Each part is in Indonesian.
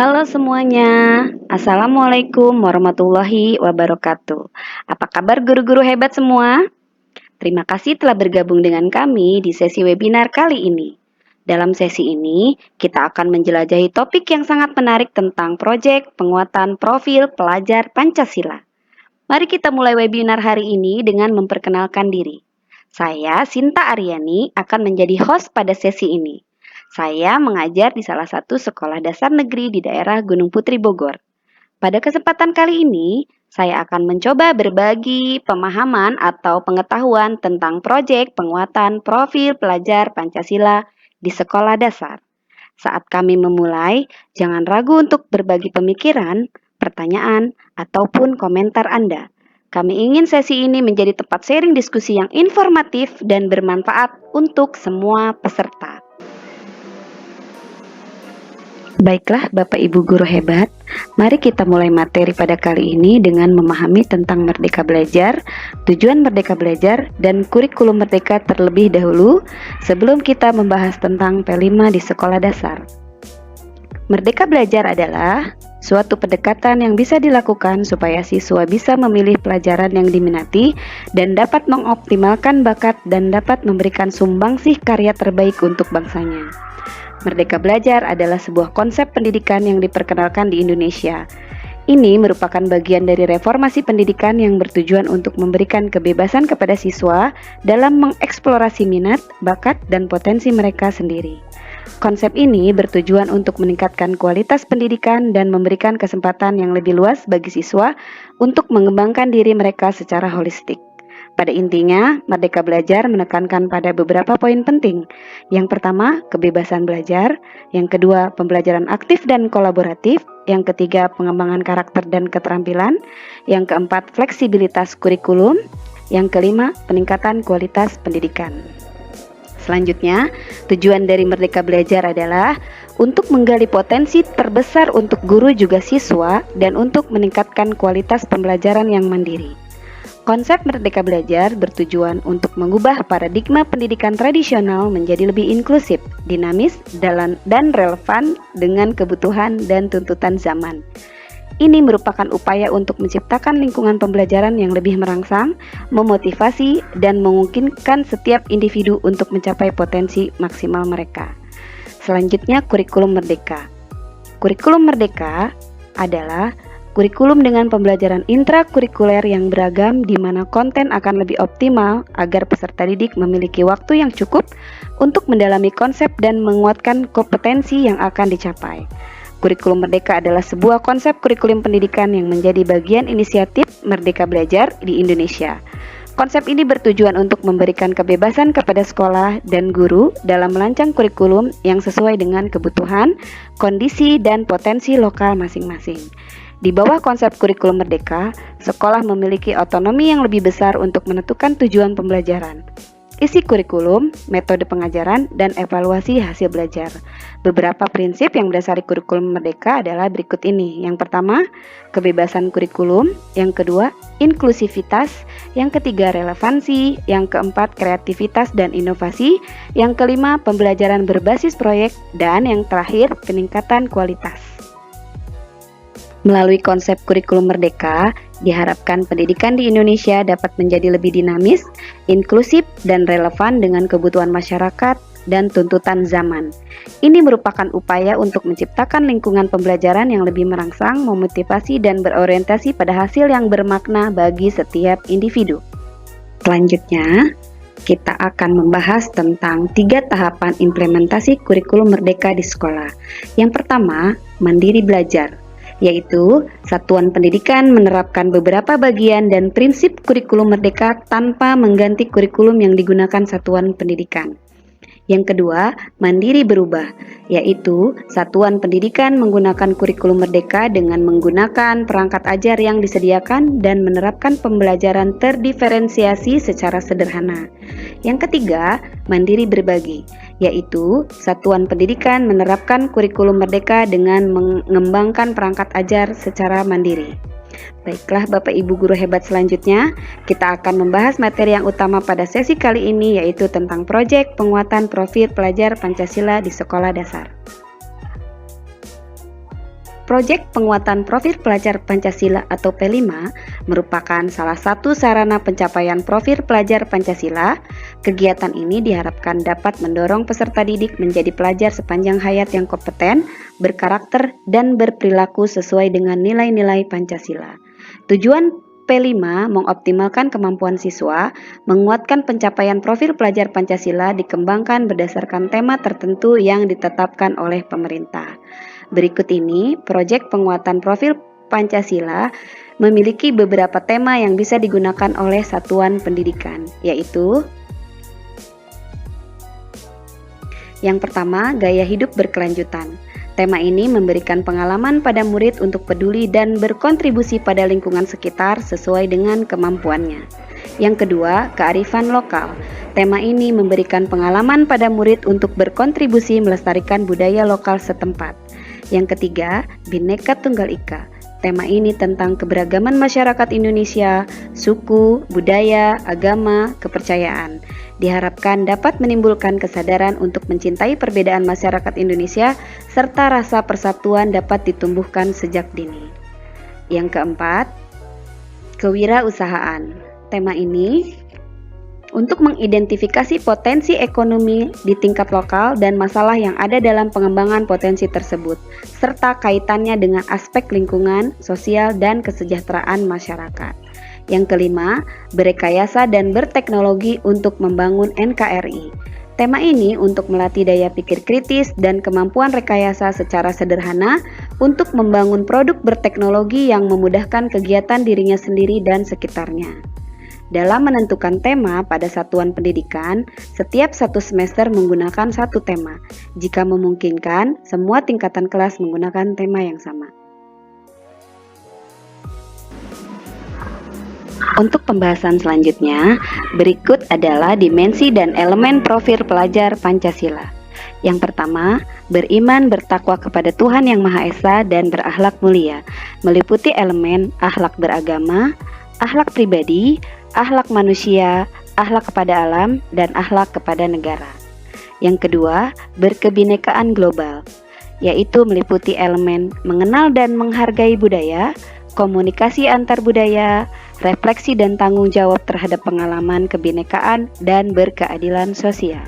Halo semuanya, Assalamualaikum warahmatullahi wabarakatuh. Apa kabar guru-guru hebat semua? Terima kasih telah bergabung dengan kami di sesi webinar kali ini. Dalam sesi ini, kita akan menjelajahi topik yang sangat menarik tentang proyek penguatan profil pelajar Pancasila. Mari kita mulai webinar hari ini dengan memperkenalkan diri. Saya, Sinta Aryani, akan menjadi host pada sesi ini. Saya mengajar di salah satu sekolah dasar negeri di daerah Gunung Putri Bogor. Pada kesempatan kali ini, saya akan mencoba berbagi pemahaman atau pengetahuan tentang proyek penguatan profil pelajar Pancasila di sekolah dasar. Saat kami memulai, jangan ragu untuk berbagi pemikiran, pertanyaan, ataupun komentar Anda. Kami ingin sesi ini menjadi tempat sharing diskusi yang informatif dan bermanfaat untuk semua peserta. Baiklah Bapak Ibu guru hebat, mari kita mulai materi pada kali ini dengan memahami tentang Merdeka Belajar, tujuan Merdeka Belajar, dan kurikulum Merdeka terlebih dahulu sebelum kita membahas tentang P5 di sekolah dasar. Merdeka Belajar adalah suatu pendekatan yang bisa dilakukan supaya siswa bisa memilih pelajaran yang diminati dan dapat mengoptimalkan bakat dan dapat memberikan sumbangsih karya terbaik untuk bangsanya. Merdeka Belajar adalah sebuah konsep pendidikan yang diperkenalkan di Indonesia. Ini merupakan bagian dari reformasi pendidikan yang bertujuan untuk memberikan kebebasan kepada siswa dalam mengeksplorasi minat, bakat, dan potensi mereka sendiri. Konsep ini bertujuan untuk meningkatkan kualitas pendidikan dan memberikan kesempatan yang lebih luas bagi siswa untuk mengembangkan diri mereka secara holistik. Pada intinya, Merdeka Belajar menekankan pada beberapa poin penting. Yang pertama, kebebasan belajar. Yang kedua, pembelajaran aktif dan kolaboratif. Yang ketiga, pengembangan karakter dan keterampilan. Yang keempat, fleksibilitas kurikulum. Yang kelima, peningkatan kualitas pendidikan. Selanjutnya, tujuan dari Merdeka Belajar adalah untuk menggali potensi terbesar untuk guru juga siswa dan untuk meningkatkan kualitas pembelajaran yang mandiri. Konsep Merdeka Belajar bertujuan untuk mengubah paradigma pendidikan tradisional menjadi lebih inklusif, dinamis, dan relevan dengan kebutuhan dan tuntutan zaman. Ini merupakan upaya untuk menciptakan lingkungan pembelajaran yang lebih merangsang, memotivasi, dan memungkinkan setiap individu untuk mencapai potensi maksimal mereka. Selanjutnya, kurikulum Merdeka. Kurikulum Merdeka adalah kurikulum dengan pembelajaran intrakurikuler yang beragam di mana konten akan lebih optimal agar peserta didik memiliki waktu yang cukup untuk mendalami konsep dan menguatkan kompetensi yang akan dicapai. Kurikulum Merdeka adalah sebuah konsep kurikulum pendidikan yang menjadi bagian inisiatif Merdeka Belajar di Indonesia. Konsep ini bertujuan untuk memberikan kebebasan kepada sekolah dan guru dalam merancang kurikulum yang sesuai dengan kebutuhan, kondisi, dan potensi lokal masing-masing. Di bawah konsep kurikulum Merdeka, sekolah memiliki otonomi yang lebih besar untuk menentukan tujuan pembelajaran, isi kurikulum, metode pengajaran, dan evaluasi hasil belajar. Beberapa prinsip yang mendasari kurikulum Merdeka adalah berikut ini. Yang pertama, kebebasan kurikulum. Yang kedua, inklusivitas. Yang ketiga, relevansi. Yang keempat, kreativitas dan inovasi. Yang kelima, pembelajaran berbasis proyek. Dan yang terakhir, peningkatan kualitas. Melalui konsep kurikulum Merdeka, diharapkan pendidikan di Indonesia dapat menjadi lebih dinamis, inklusif, dan relevan dengan kebutuhan masyarakat dan tuntutan zaman. Ini merupakan upaya untuk menciptakan lingkungan pembelajaran yang lebih merangsang, memotivasi, dan berorientasi pada hasil yang bermakna bagi setiap individu. Selanjutnya, kita akan membahas tentang 3 tahapan implementasi kurikulum Merdeka di sekolah. Yang pertama, mandiri belajar, yaitu satuan pendidikan menerapkan beberapa bagian dan prinsip kurikulum Merdeka tanpa mengganti kurikulum yang digunakan satuan pendidikan. Yang kedua, mandiri berubah, yaitu satuan pendidikan menggunakan kurikulum Merdeka dengan menggunakan perangkat ajar yang disediakan dan menerapkan pembelajaran terdiferensiasi secara sederhana. Yang ketiga, mandiri berbagi, yaitu satuan pendidikan menerapkan kurikulum Merdeka dengan mengembangkan perangkat ajar secara mandiri. Baiklah Bapak Ibu guru hebat, selanjutnya kita akan membahas materi yang utama pada sesi kali ini, yaitu tentang proyek penguatan profil pelajar Pancasila di sekolah dasar. Proyek penguatan profil pelajar Pancasila atau P5 merupakan salah satu sarana pencapaian profil pelajar Pancasila. Kegiatan ini diharapkan dapat mendorong peserta didik menjadi pelajar sepanjang hayat yang kompeten, berkarakter, dan berperilaku sesuai dengan nilai-nilai Pancasila. Tujuan P5 mengoptimalkan kemampuan siswa, menguatkan pencapaian profil pelajar Pancasila dikembangkan berdasarkan tema tertentu yang ditetapkan oleh pemerintah. Berikut ini, proyek penguatan profil Pancasila memiliki beberapa tema yang bisa digunakan oleh satuan pendidikan, yaitu yang pertama, gaya hidup berkelanjutan. Tema ini memberikan pengalaman pada murid untuk peduli dan berkontribusi pada lingkungan sekitar sesuai dengan kemampuannya. Yang kedua, kearifan lokal. Tema ini memberikan pengalaman pada murid untuk berkontribusi melestarikan budaya lokal setempat. Yang ketiga, Bhinneka Tunggal Ika. Tema ini tentang keberagaman masyarakat Indonesia, suku, budaya, agama, kepercayaan. Diharapkan dapat menimbulkan kesadaran untuk mencintai perbedaan masyarakat Indonesia serta rasa persatuan dapat ditumbuhkan sejak dini. Yang keempat, kewirausahaan. Tema ini untuk mengidentifikasi potensi ekonomi di tingkat lokal dan masalah yang ada dalam pengembangan potensi tersebut, serta kaitannya dengan aspek lingkungan, sosial, dan kesejahteraan masyarakat. Yang kelima, berekayasa dan berteknologi untuk membangun NKRI. Tema ini untuk melatih daya pikir kritis dan kemampuan rekayasa secara sederhana untuk membangun produk berteknologi yang memudahkan kegiatan dirinya sendiri dan sekitarnya. Dalam menentukan tema pada satuan pendidikan, setiap satu semester menggunakan satu tema. Jika memungkinkan, semua tingkatan kelas menggunakan tema yang sama. Untuk pembahasan selanjutnya, berikut adalah dimensi dan elemen profil pelajar Pancasila. Yang pertama, beriman bertakwa kepada Tuhan Yang Maha Esa dan berakhlak mulia, meliputi elemen akhlak beragama, akhlak pribadi, akhlak manusia, akhlak kepada alam, dan akhlak kepada negara. Yang kedua, berkebinekaan global, yaitu meliputi elemen mengenal dan menghargai budaya, komunikasi antar budaya, refleksi dan tanggung jawab terhadap pengalaman kebinekaan, dan berkeadilan sosial.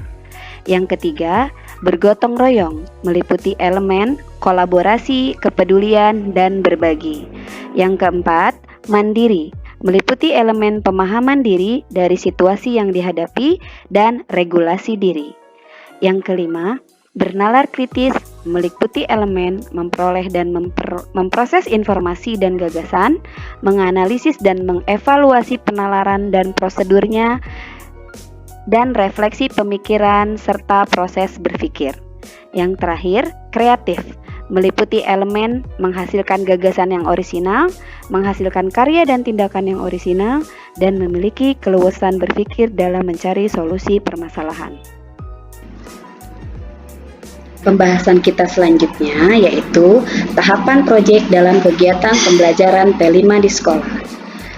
Yang ketiga, bergotong royong, meliputi elemen kolaborasi, kepedulian, dan berbagi. Yang keempat, mandiri, meliputi elemen pemahaman diri dari situasi yang dihadapi dan regulasi diri. Yang kelima, bernalar kritis, meliputi elemen memperoleh dan memproses informasi dan gagasan, menganalisis dan mengevaluasi penalaran dan prosedurnya, dan refleksi pemikiran serta proses berpikir. Yang terakhir, kreatif, meliputi elemen menghasilkan gagasan yang orisinal, menghasilkan karya dan tindakan yang orisinal, dan memiliki keluasan berpikir dalam mencari solusi permasalahan. Pembahasan kita selanjutnya yaitu tahapan proyek dalam kegiatan pembelajaran P5 di sekolah.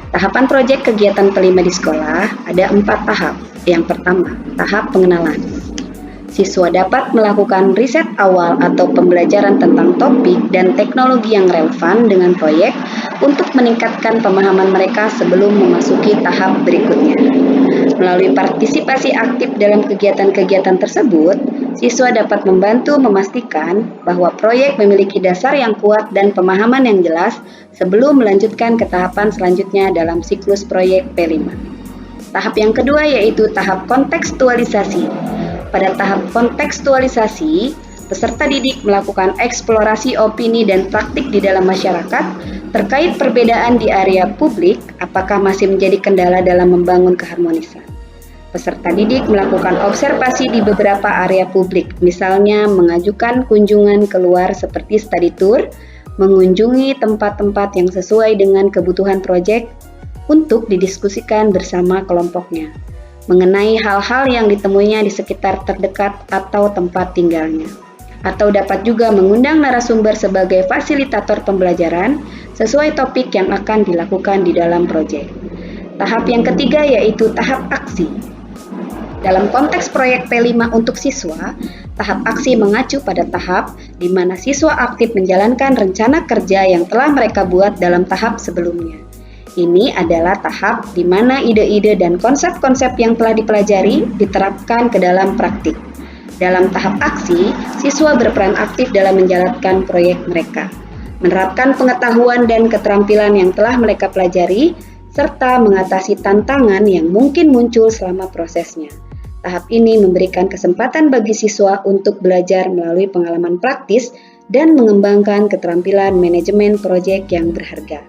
Tahapan proyek kegiatan P5 di sekolah ada 4 tahap. Yang pertama, tahap pengenalan. Siswa dapat melakukan riset awal atau pembelajaran tentang topik dan teknologi yang relevan dengan proyek untuk meningkatkan pemahaman mereka sebelum memasuki tahap berikutnya. Melalui partisipasi aktif dalam kegiatan-kegiatan tersebut, siswa dapat membantu memastikan bahwa proyek memiliki dasar yang kuat dan pemahaman yang jelas sebelum melanjutkan ke tahapan selanjutnya dalam siklus proyek P5. Tahap yang kedua yaitu tahap kontekstualisasi. Pada tahap kontekstualisasi, peserta didik melakukan eksplorasi opini dan praktik di dalam masyarakat terkait perbedaan di area publik, apakah masih menjadi kendala dalam membangun keharmonisan. Peserta didik melakukan observasi di beberapa area publik, misalnya mengajukan kunjungan keluar seperti study tour, mengunjungi tempat-tempat yang sesuai dengan kebutuhan proyek untuk didiskusikan bersama kelompoknya mengenai hal-hal yang ditemuinya di sekitar terdekat atau tempat tinggalnya. Atau dapat juga mengundang narasumber sebagai fasilitator pembelajaran sesuai topik yang akan dilakukan di dalam proyek. Tahap yang ketiga yaitu tahap aksi. Dalam konteks proyek P5 untuk siswa, tahap aksi mengacu pada tahap di mana siswa aktif menjalankan rencana kerja yang telah mereka buat dalam tahap sebelumnya. Ini adalah tahap di mana ide-ide dan konsep-konsep yang telah dipelajari diterapkan ke dalam praktik. Dalam tahap aksi, siswa berperan aktif dalam menjalankan proyek mereka, menerapkan pengetahuan dan keterampilan yang telah mereka pelajari, serta mengatasi tantangan yang mungkin muncul selama prosesnya. Tahap ini memberikan kesempatan bagi siswa untuk belajar melalui pengalaman praktis dan mengembangkan keterampilan manajemen proyek yang berharga.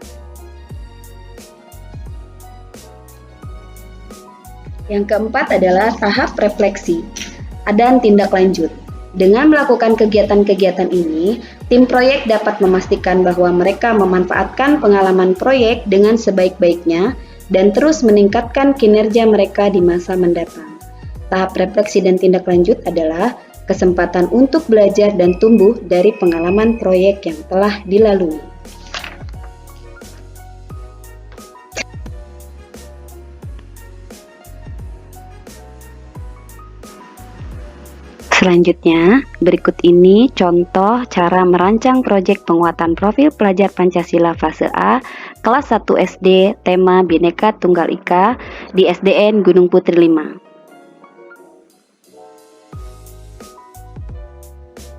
Yang keempat adalah tahap refleksi dan tindak lanjut. Dengan melakukan kegiatan-kegiatan ini, tim proyek dapat memastikan bahwa mereka memanfaatkan pengalaman proyek dengan sebaik-baiknya dan terus meningkatkan kinerja mereka di masa mendatang. Tahap refleksi dan tindak lanjut adalah kesempatan untuk belajar dan tumbuh dari pengalaman proyek yang telah dilalui. Selanjutnya, berikut ini contoh cara merancang proyek penguatan profil pelajar Pancasila fase A kelas 1 SD tema Bhinneka Tunggal Ika di SDN Gunung Putri 5.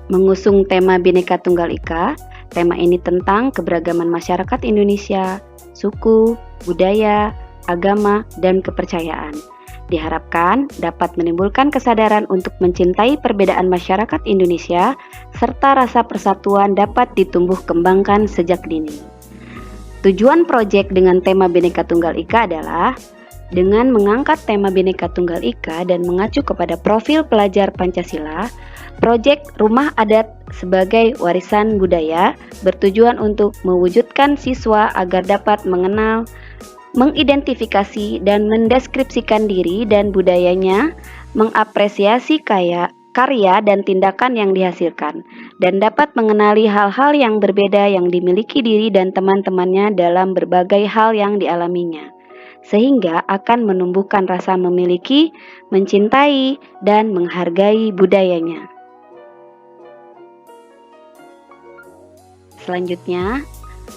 Mengusung tema Bhinneka Tunggal Ika, tema ini tentang keberagaman masyarakat Indonesia, suku, budaya, agama, dan kepercayaan. Diharapkan dapat menimbulkan kesadaran untuk mencintai perbedaan masyarakat Indonesia, serta rasa persatuan dapat ditumbuh kembangkan sejak dini. Tujuan proyek dengan tema Bhinneka Tunggal Ika adalah dengan mengangkat tema Bhinneka Tunggal Ika dan mengacu kepada profil pelajar Pancasila, proyek Rumah Adat sebagai warisan budaya bertujuan untuk mewujudkan siswa agar dapat mengenal, mengidentifikasi dan mendeskripsikan diri dan budayanya, mengapresiasi karya dan tindakan yang dihasilkan, dan dapat mengenali hal-hal yang berbeda yang dimiliki diri dan teman-temannya dalam berbagai hal yang dialaminya, sehingga akan menumbuhkan rasa memiliki, mencintai, dan menghargai budayanya. Selanjutnya,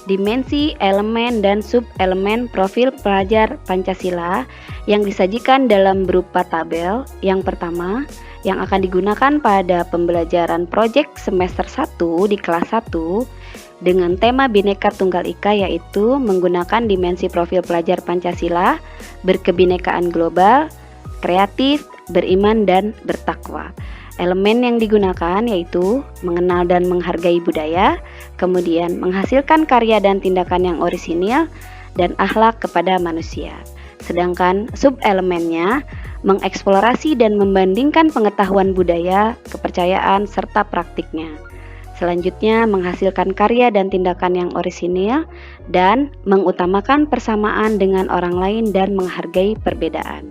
dimensi, elemen, dan sub-elemen profil pelajar Pancasila yang disajikan dalam berupa tabel. Yang pertama, yang akan digunakan pada pembelajaran proyek semester 1 di kelas 1 dengan tema Bhinneka Tunggal Ika, yaitu menggunakan dimensi profil pelajar Pancasila, berkebinekaan global, kreatif, beriman, dan bertakwa. Elemen yang digunakan yaitu mengenal dan menghargai budaya, kemudian menghasilkan karya dan tindakan yang orisinil, dan akhlak kepada manusia. Sedangkan sub-elemennya mengeksplorasi dan membandingkan pengetahuan budaya, kepercayaan, serta praktiknya. Selanjutnya menghasilkan karya dan tindakan yang orisinil dan mengutamakan persamaan dengan orang lain dan menghargai perbedaan.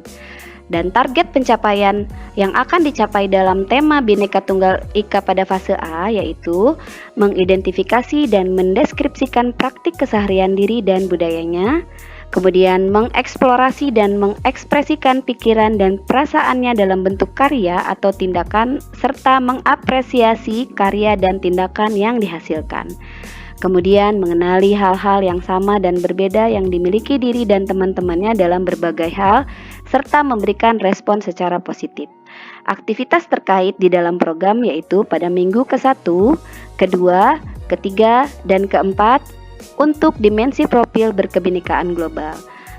Dan target pencapaian yang akan dicapai dalam tema Bhinneka Tunggal Ika pada fase A yaitu mengidentifikasi dan mendeskripsikan praktik keseharian diri dan budayanya, kemudian mengeksplorasi dan mengekspresikan pikiran dan perasaannya dalam bentuk karya atau tindakan, serta mengapresiasi karya dan tindakan yang dihasilkan. Kemudian mengenali hal-hal yang sama dan berbeda yang dimiliki diri dan teman-temannya dalam berbagai hal, serta memberikan respon secara positif. Aktivitas terkait di dalam program yaitu pada minggu ke-1, ke-2, ke-3, dan ke-4 untuk dimensi profil berkebinekaan global.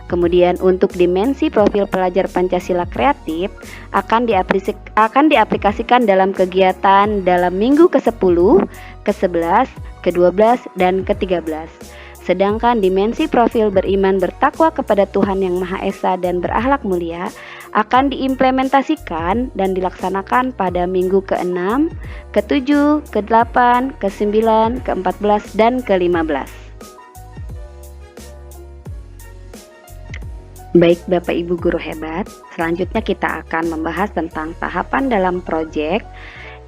Kemudian untuk dimensi profil pelajar Pancasila kreatif akan diaplikasikan dalam kegiatan dalam minggu ke-10, ke-11, ke-12, dan ke-13. Sedangkan dimensi profil beriman bertakwa kepada Tuhan Yang Maha Esa dan berakhlak mulia akan diimplementasikan dan dilaksanakan pada minggu ke-6, ke-7, ke-8, ke-9, ke-14, dan ke-15. Baik Bapak Ibu guru hebat, selanjutnya kita akan membahas tentang tahapan dalam proyek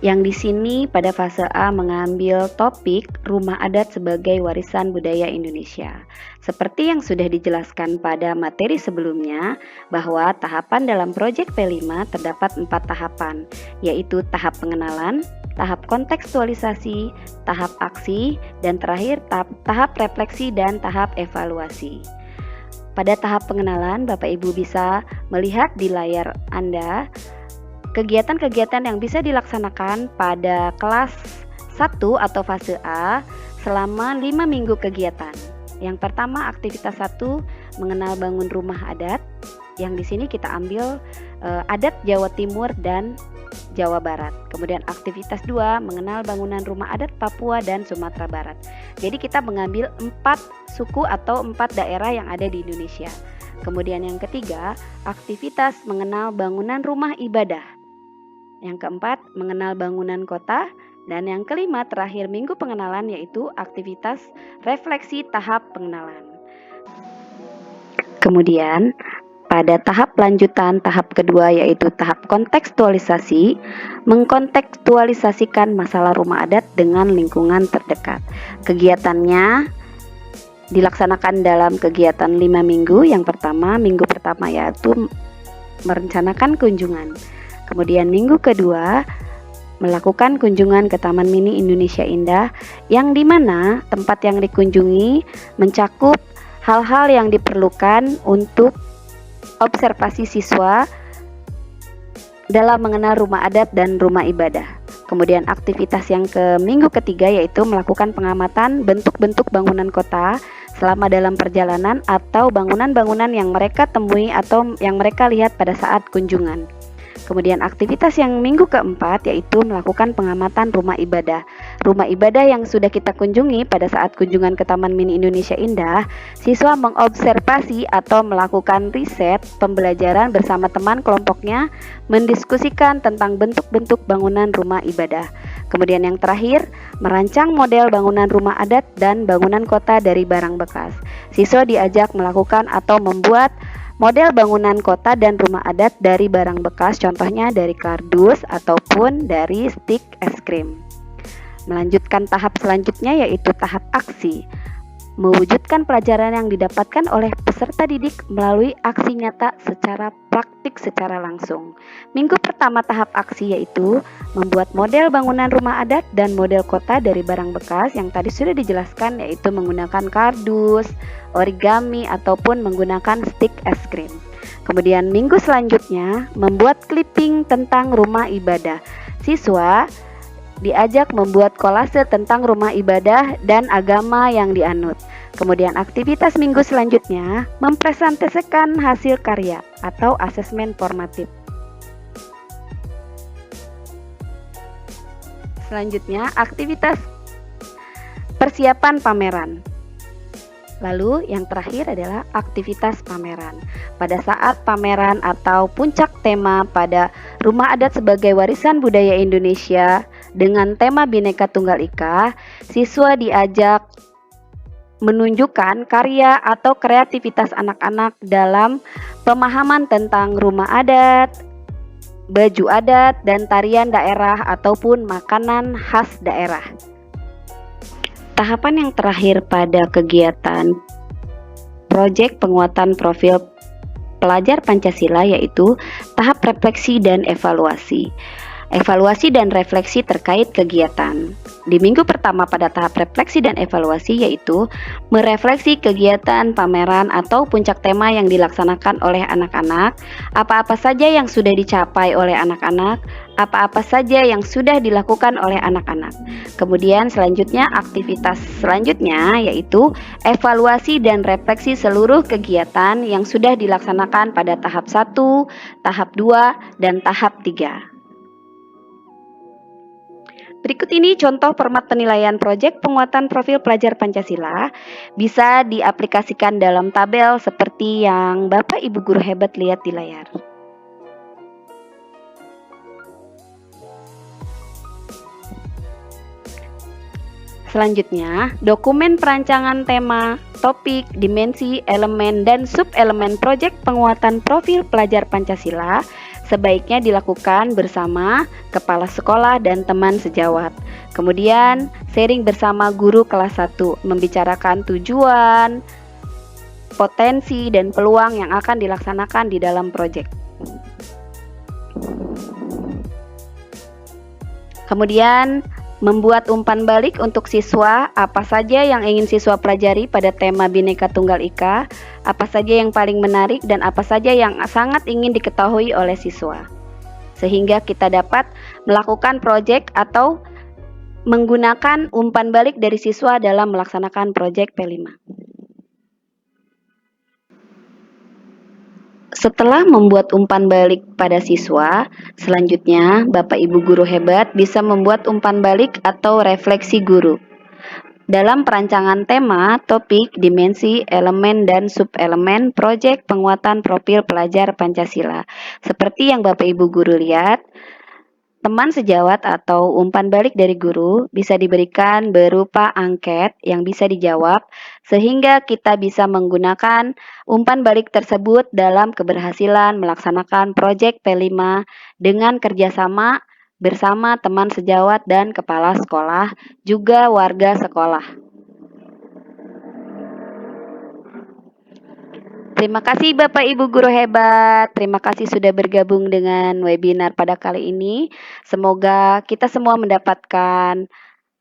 Yang di sini pada fase A mengambil topik rumah adat sebagai warisan budaya Indonesia. Seperti yang sudah dijelaskan pada materi sebelumnya, bahwa tahapan dalam proyek P5 terdapat 4 tahapan, yaitu tahap pengenalan, tahap kontekstualisasi, tahap aksi, dan terakhir tahap refleksi dan tahap evaluasi. Pada tahap pengenalan, Bapak Ibu bisa melihat di layar Anda kegiatan-kegiatan yang bisa dilaksanakan pada kelas 1 atau fase A selama 5 minggu kegiatan. Yang pertama, aktivitas 1 mengenal bangun rumah adat. Yang di sini kita ambil adat Jawa Timur dan Jawa Barat. Kemudian aktivitas 2 mengenal bangunan rumah adat Papua dan Sumatera Barat. Jadi kita mengambil 4 suku atau 4 daerah yang ada di Indonesia. Kemudian yang ketiga, aktivitas mengenal bangunan rumah ibadah. Yang keempat, mengenal bangunan kota. Dan yang kelima, terakhir minggu pengenalan, yaitu aktivitas refleksi tahap pengenalan. Kemudian, pada tahap lanjutan, tahap kedua yaitu tahap kontekstualisasi, mengkontekstualisasikan masalah rumah adat dengan lingkungan terdekat. Kegiatannya dilaksanakan dalam kegiatan 5 minggu. Yang pertama, minggu pertama yaitu merencanakan kunjungan. Kemudian minggu kedua melakukan kunjungan ke Taman Mini Indonesia Indah, yang dimana tempat yang dikunjungi mencakup hal-hal yang diperlukan untuk observasi siswa dalam mengenal rumah adat dan rumah ibadah. Kemudian aktivitas yang ke minggu ketiga yaitu melakukan pengamatan bentuk-bentuk bangunan kota selama dalam perjalanan atau bangunan-bangunan yang mereka temui atau yang mereka lihat pada saat kunjungan. Kemudian aktivitas yang minggu keempat yaitu melakukan pengamatan rumah ibadah. Rumah ibadah yang sudah kita kunjungi pada saat kunjungan ke Taman Mini Indonesia Indah, siswa mengobservasi atau melakukan riset pembelajaran bersama teman kelompoknya, mendiskusikan tentang bentuk-bentuk bangunan rumah ibadah. Kemudian yang terakhir, merancang model bangunan rumah adat dan bangunan kota dari barang bekas. Siswa diajak melakukan atau membuat model bangunan kota dan rumah adat dari barang bekas, contohnya dari kardus ataupun dari stik es krim. Melanjutkan tahap selanjutnya yaitu tahap aksi, mewujudkan pelajaran yang didapatkan oleh peserta didik melalui aksi nyata secara praktik secara langsung. Minggu pertama tahap aksi yaitu membuat model bangunan rumah adat dan model kota dari barang bekas yang tadi sudah dijelaskan, yaitu menggunakan kardus, origami ataupun menggunakan stik es krim. Kemudian minggu selanjutnya membuat clipping tentang rumah ibadah. Siswa diajak membuat kolase tentang rumah ibadah dan agama yang dianut. Kemudian aktivitas minggu selanjutnya mempresentasikan hasil karya atau asesmen formatif. Selanjutnya aktivitas persiapan pameran. Lalu yang terakhir adalah aktivitas pameran. Pada saat pameran atau puncak tema pada Rumah Adat sebagai Warisan Budaya Indonesia dengan tema Bhinneka Tunggal Ika, siswa diajak menunjukkan karya atau kreativitas anak-anak dalam pemahaman tentang rumah adat, baju adat, dan tarian daerah ataupun makanan khas daerah. Tahapan yang terakhir pada kegiatan proyek penguatan profil pelajar Pancasila yaitu tahap refleksi dan evaluasi. Evaluasi dan refleksi terkait kegiatan. Di minggu pertama pada tahap refleksi dan evaluasi yaitu merefleksi kegiatan pameran atau puncak tema yang dilaksanakan oleh anak-anak, apa-apa saja yang sudah dicapai oleh anak-anak, apa-apa saja yang sudah dilakukan oleh anak-anak. Kemudian selanjutnya aktivitas selanjutnya yaitu evaluasi dan refleksi seluruh kegiatan yang sudah dilaksanakan pada tahap 1, tahap 2, dan tahap 3. Berikut ini contoh format penilaian proyek penguatan profil pelajar Pancasila, bisa diaplikasikan dalam tabel seperti yang Bapak Ibu guru hebat lihat di layar. Selanjutnya, dokumen perancangan tema, topik, dimensi, elemen, dan sub-elemen proyek penguatan profil pelajar Pancasila sebaiknya dilakukan bersama kepala sekolah dan teman sejawat. Kemudian, sharing bersama guru kelas 1, membicarakan tujuan, potensi, dan peluang yang akan dilaksanakan di dalam proyek. Kemudian, membuat umpan balik untuk siswa, apa saja yang ingin siswa pelajari pada tema Bhinneka Tunggal Ika, apa saja yang paling menarik, dan apa saja yang sangat ingin diketahui oleh siswa. Sehingga kita dapat melakukan proyek atau menggunakan umpan balik dari siswa dalam melaksanakan proyek P5. Setelah membuat umpan balik pada siswa, selanjutnya Bapak Ibu guru hebat bisa membuat umpan balik atau refleksi guru. Dalam perancangan tema, topik, dimensi, elemen, dan subelemen proyek penguatan profil pelajar Pancasila. Seperti yang Bapak Ibu guru lihat, teman sejawat atau umpan balik dari guru bisa diberikan berupa angket yang bisa dijawab sehingga kita bisa menggunakan umpan balik tersebut dalam keberhasilan melaksanakan proyek P5 dengan kerjasama bersama teman sejawat dan kepala sekolah, juga warga sekolah. Terima kasih Bapak Ibu guru hebat. Terima kasih sudah bergabung dengan webinar pada kali ini. Semoga kita semua mendapatkan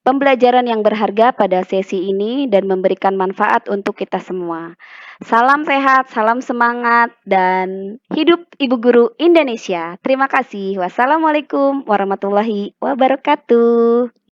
pembelajaran yang berharga pada sesi ini dan memberikan manfaat untuk kita semua. Salam sehat, salam semangat, dan hidup Ibu Guru Indonesia. Terima kasih. Wassalamualaikum warahmatullahi wabarakatuh.